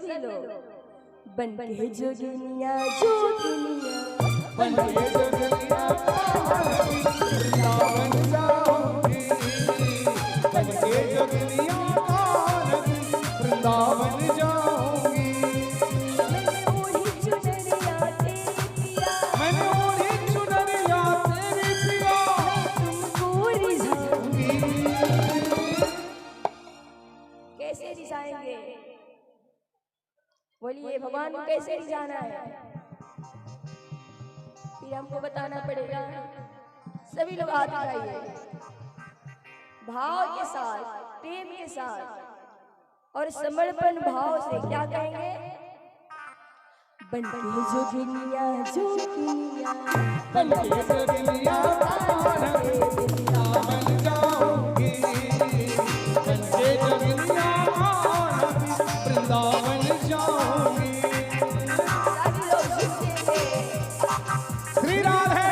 सभी लोग बन के जोगिनिया जोगिनिया बन के जोगिनिया वृंदावन जाऊंगी, बन के जोगिनिया वृंदावन जाऊंगी। मैंने ओढ़ी चुनरिया तेरी पिया, मैंने ओढ़ी चुनरिया तेरी पिया, तुमको रिझाऊंगी। कैसे रिझाएंगे? बोलिए भगवान को कैसे रिझाना है? फिर हमको बताना पड़ेगा। सभी लोग हाथ उठाइए, भाव के साथ, प्रेम के साथ और समर्पण भाव से क्या कहेंगे? बन के जोगिनिया जोगिनिया, बन के जोगिनिया वृंदावन जाऊंगी, बन के जोगिनिया वृंदावन जाऊंगी। सभी लोग सुनेंगे। श्री राधे।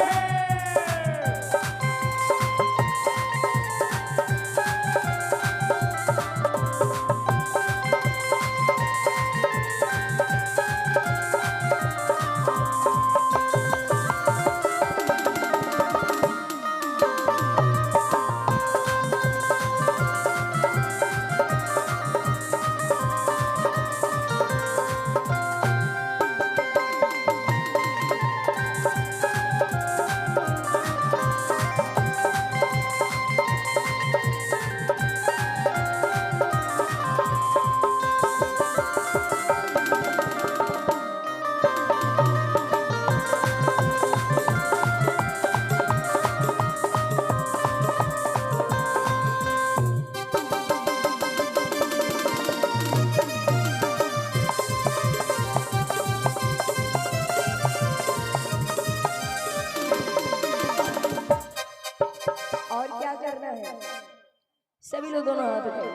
सभी लोग दोनों हाथ उठाइए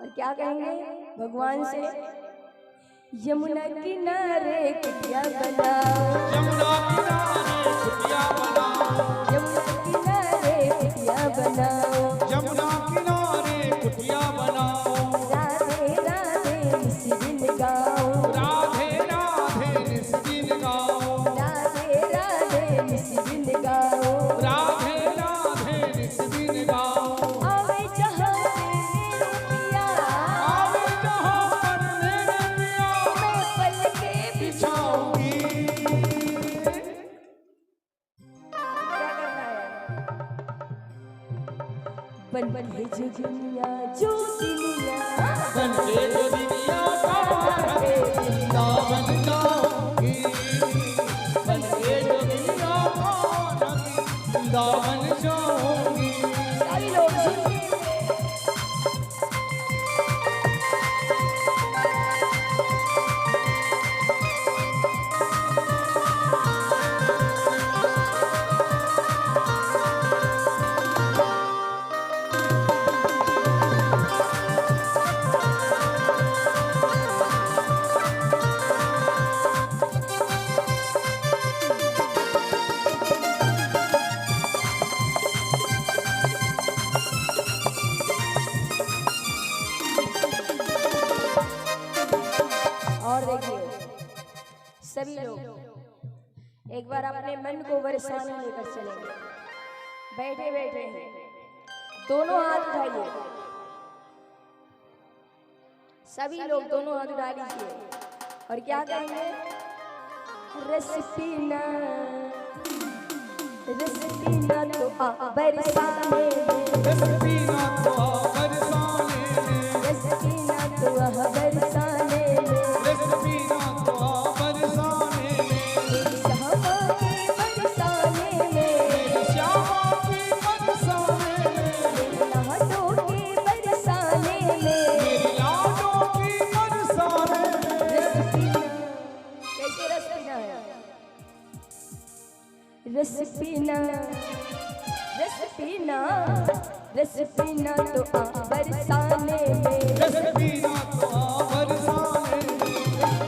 और क्या कहेंगे भगवान से? यमुना किनारे कुटिया बनाओ, यमुना किनारे कुटिया बनाओ, यमुना किनारे कुटिया बनाओ, यमुना किनारे कुटिया बनाओ। राधे राधे निस्दिन गाओ, राधे राधे निस्दिन गाओ, राधे राधे निस्दिन गाओ, राधे राधे निस्दिन गाओ। आवे जहाँ से मेरे पिया, आवे जहाँ पर मेरे पिया, मैं पल के बिछाऊंगी। क्या करना है? बन बन के जोगिनिया जोगिनिया, बन के जोगिनिया वृंदावन जाऊंगी, बन के जोगिनिया वृंदावन जाऊंगी। सारे लोग सुनिए। और देखिए सभी लोग एक बार अपने मन को वरसाने लेकर चलेंगे। बैठे बैठे हैं, दोनों हाथ उठाइए, सभी लोग दोनों हाथ उठा लीजिए और क्या कहेंगे? रस पीना तो आ बरसाने में, रस पीना तो आ बरसाने में, रस पीना तो आ बरसाने में, रस पीना तो आ बरसाने में, मेरी श्यामा के बरसाने में, मेरी श्यामा की बरसाने में, मेरी लाडों के बरसाने में, मेरी लाडों की बरसाने में। रस पीना। कैसे रस पीना है? रस पीना, रस पीना, रस पीना तो आ बरसाने में, रस पीना तो आ बरसाने में,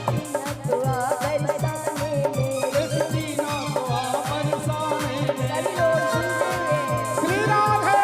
पीना तो आ बरसाने में। रस पीना तो आ बरसाने में। सभी लोग सुनेंगे। श्री राधे।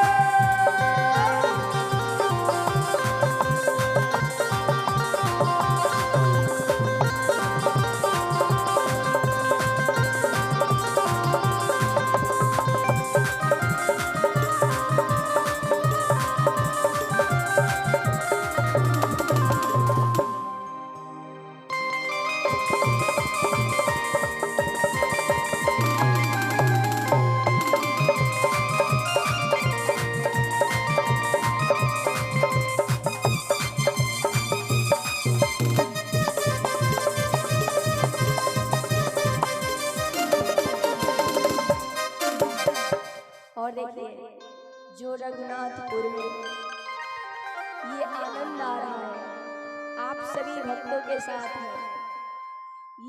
देखिए जो रघुनाथपुर में ये आनंद आ रहा है आप सभी भक्तों के साथ है,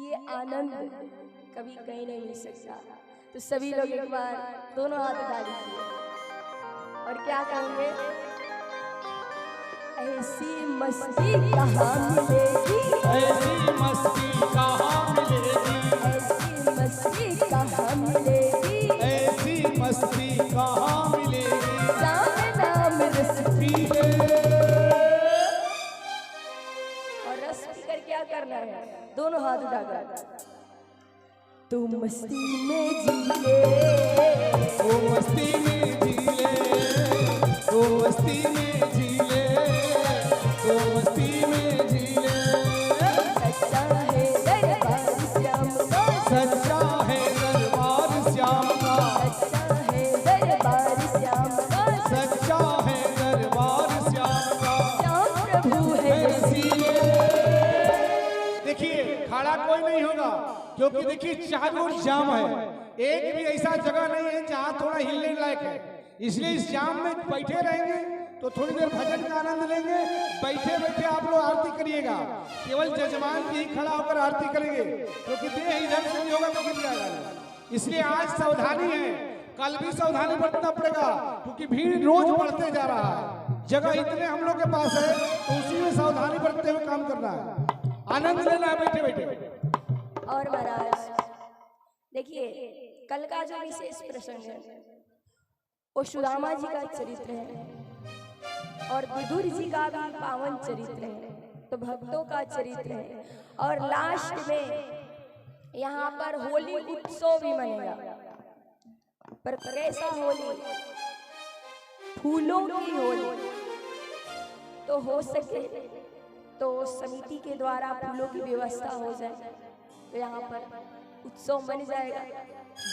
ये आनंद कभी कहीं नहीं मिल सकता। तो सभी लोग एक बार दोनों हाथ उठा लीजिए और क्या कहेंगे, ऐसी मस्ती कहाँ मिलेगी, ऐसी मस्ती कहाँ मिलेगी, ऐसी मस्ती कहाँ मिलेगी, ऐसी मस्ती कहाँ मिलेगी, जाम नाम रस पीले। और रस पीकर क्या करना है, दोनों हाथ उठाकर तू मस्ती में जी ले, वो मस्ती में जी ले, वो मस्ती में जी ले, वो मस्ती में जी ले। सच्चा है दरबार श्याम का, सच्चा है दरबार श्याम का, सच्चा है दरबार श्याम का, सच्चा है दरबार श्याम का, श्याम प्रभु है रसीले। देखिए खड़ा कोई नहीं होगा क्योंकि देखिए चारों ओर जाम है, एक भी ऐसा जगह नहीं है जहाँ थोड़ा हिलने लायक है, इसलिए इस जाम में बैठे रहेंगे तो थोड़ी देर भजन का आनंद लेंगे। बैठे बैठे आप लोग आरती करिएगा, केवल जजमान जी ही खड़ा होकर आरती करेंगे क्योंकि देह इधर से नहीं होगा तो गिर जाएगा। इसलिए आज सावधानी है, कल भी सावधानी बरतना पड़ेगा क्योंकि भीड़ रोज बढ़ते जा रहा है, जगह इतने हम लोग के पास है तो उसी में सावधानी बरतते हुए काम करना है, आनंद लेना है बैठे बैठे। और महाराज देखिए कल का जो विशेष प्रसंग है वो सुदामा जी का चरित्र है और विदुर जी का भी पावन चरित्र है, तो भक्तों का चरित्र है। और लास्ट में यहाँ पर होली उत्सव भी मनेगा, पर कैसा होली, फूलों की होली। तो हो सके तो समिति के द्वारा फूलों की व्यवस्था हो जाए तो यहाँ पर उत्सव बन जाएगा।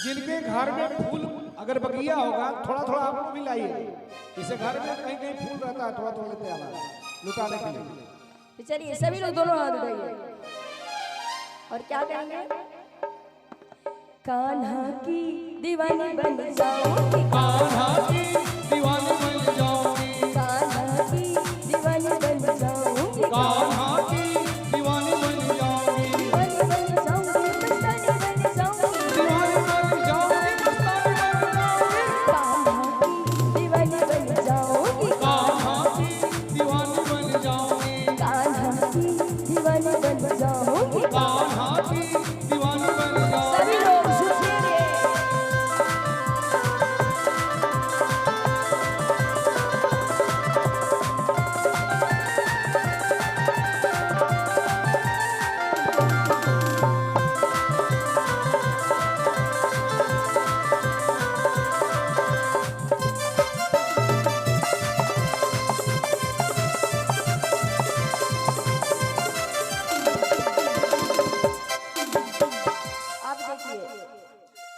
जिनके घर में फूल अगर बगिया होगा थोड़ा थोड़ा आप लोग भी लाइए, इसे घर में कहीं कहीं फूल रहता है थोड़ा थोड़ा लेते आना लुटाने के लिए। तो चलिए सभी लोग दोनों हाथ उठाइए और क्या कहेंगे, कान्हा की दीवानी बन जाऊंगी, कान्हा की दीवानी बन जाऊंगी, कान्हा की दीवानी बन जाऊंगी, कान्हा की दीवानी बन जाऊंगी, दीवानी बन जाऊंगी, मस्तानी बन जाऊंगी, दीवानी बन जाऊंगी, मस्तानी बन जाऊंगी, कान्हा की दीवानी बन जाऊंगी, कान्हा की दीवानी बन जाऊंगी, कान्हा की दीवानी बन जाऊंगी, कान्हा की दीवानी बन जाऊंगी। सभी लोग झूठे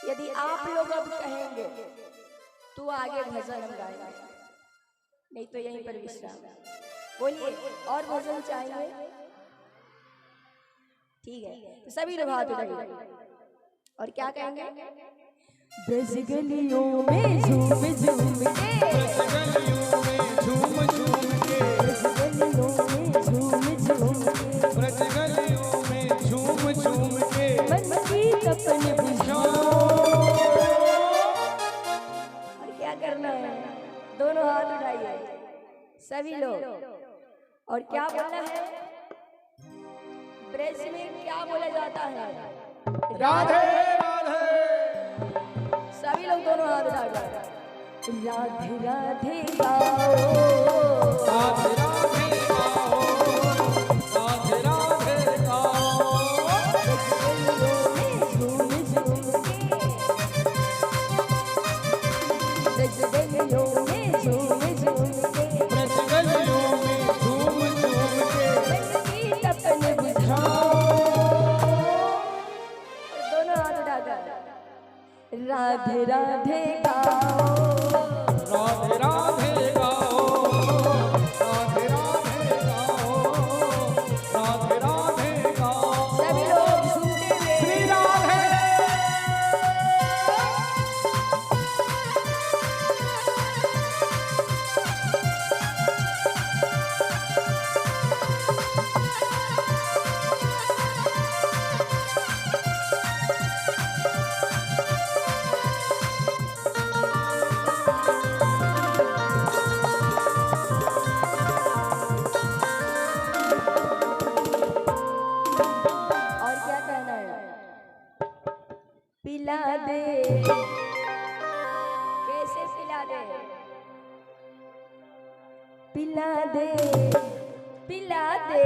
यदि आप लोग अब कहेंगे तो आगे भजन हम गाएंगे, नहीं तो यहीं पर विश्राम। बोलिए और भजन चाहिए, ठीक है तो सभी लोग हाथ उठाइए और क्या कहेंगे, ब्रज गलियों में झूम झूम के, गलियों में झूम झूम के, ब्रज गलियों में झूम झूम के, ब्रज गलियों में झूम झूम के, मन की तपन बुझाओ। और क्या करना है, दोनों हाथ उठाइए सभी लोग और क्या बोलना है, ब्रज में क्या बोला जाता है, राधे राधे, सभी लोग दोनों हाथ उठाकर राधे राधे गाओ, राधे राधे गाओ, राधे राधे गाओ, ब्रज गलियों में झूम झूम के, ब्रज गलियों में झूम झूम के, मन की तपन बुझाओ। दोनों हाथ उठाकर राधे राधे गाओ, राधे राधे गाओ, राधे राधे गाओ, राधे राधे गाओ, सभी लोग सुनते हुए श्री राधे। पिला दे। कैसे पिला दे? पिला दे, पिला दे,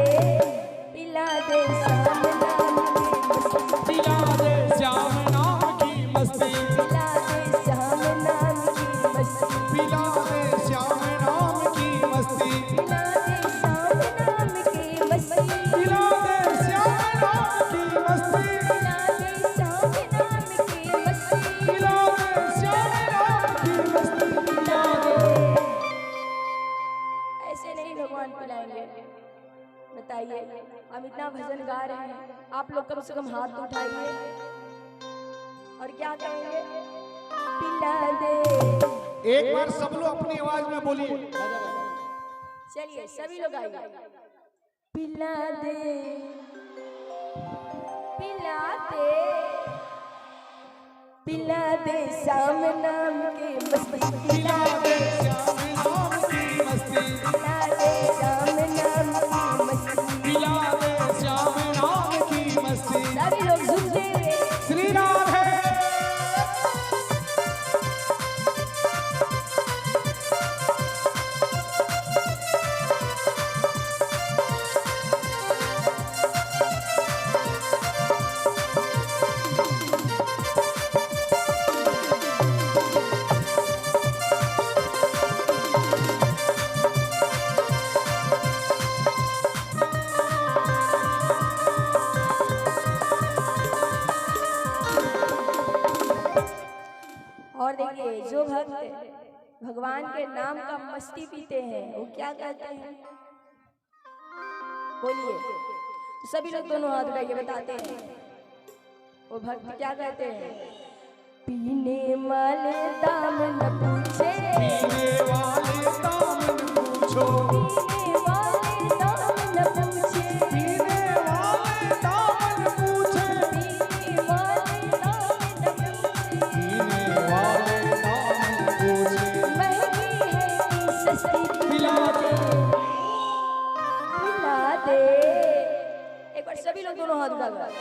पिला दे श्याम नाम की मस्ती। पिला दे श्याम नाम की मस्ती। पिला दे श्याम नाम की मस्ती। पिला दे श्याम नाम की मस्ती। पिला दे श्याम नाम की मस्ती। पिला दे श्याम नाम की मस्ती। पिला दे श्याम नाम की मस्ती। पिला दे श्याम नाम की मस्ती। पिला दे। ऐसे नहीं भगवान पिलाएंगे। बताइए, हम इतना भजन गा रहे हैं, आप लोग कम से कम हाथ तो उठाइए और क्या कहेंगे? पिला दे। एक बार सब लोग अपनी आवाज में बोलिए। चलिए सभी लोग आइए। पिला दे, पिला दे, पिला दे श्याम नाम की मस्ती। पिला दे श्याम नाम की मस्ती। पिला दे श्याम नाम की मस्ती। पिला दे श्याम नाम की मस्ती। सभी लोग झूमते हुए श्री राम है। और देखिए, जो भक्त भगवान के नाम का मस्ती पीते हैं वो क्या कहते हैं? बोलिए। तो सभी लोग दोनों हाथ उठाइए, बताते हैं वो भक्त क्या कहते हैं? पीने वाले दाम न पूछे। पीने वाले दामन पूछो। पीने वाले दाम न पूछे। पीने वाले दामन पूछे। पीने वाले दाम न पूछे। पीने वाले दामन पूछे। महंगी है कि सस्ती पिला दे। पिला दे। एक बार सभी लोग दोनों हाथ उठा कर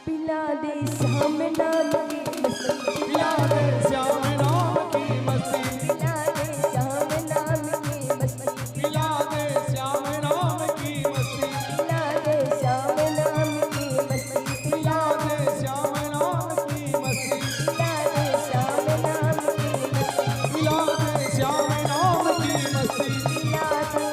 पिला दे श्याम नाम की मस्ती। पिला दे श्याम नाम की मस्ती। पिला दे श्याम नाम की मस्ती। पिला दे श्याम नाम की मस्ती। पिला दे श्याम नाम की मस्ती। पिला दे श्याम नाम की मस्ती। पिला दे श्याम नाम की मस्ती। पिला दे श्याम नाम की मस्ती। पिला दे